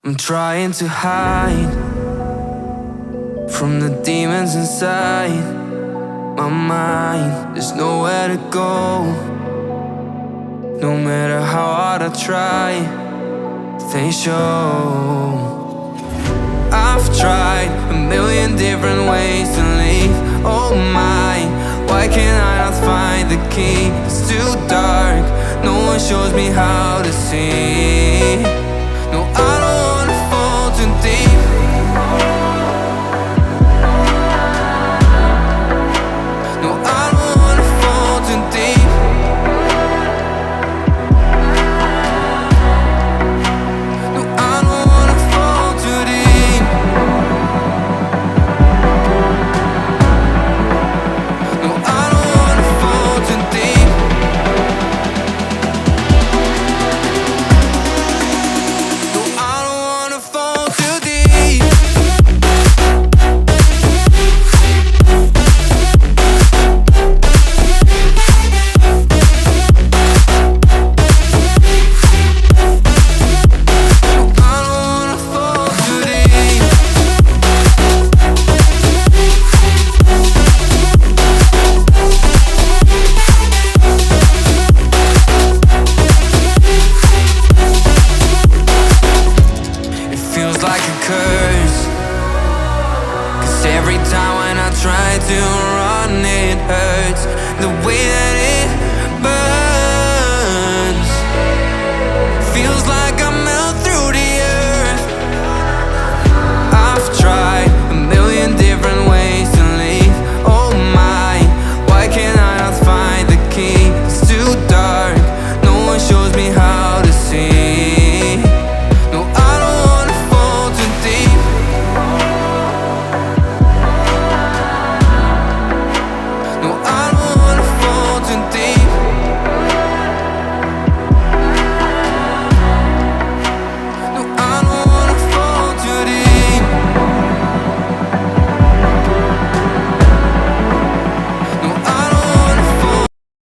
I'm trying to hide from the demons inside my mind. There's nowhere to go, no matter how hard I try, they show. I've tried a million different ways to leave. Oh my, why can't I not find the key? It's too dark, no one shows me how to see. No, I don't wanna fall too deep. No, I don't wanna fall too deep. No, I don't wanna fall too deep. No, I don't wanna fall too deep. No, I don't wanna fall too deep. Like a curse, 'cause every time when I try to run it hurts. The way that it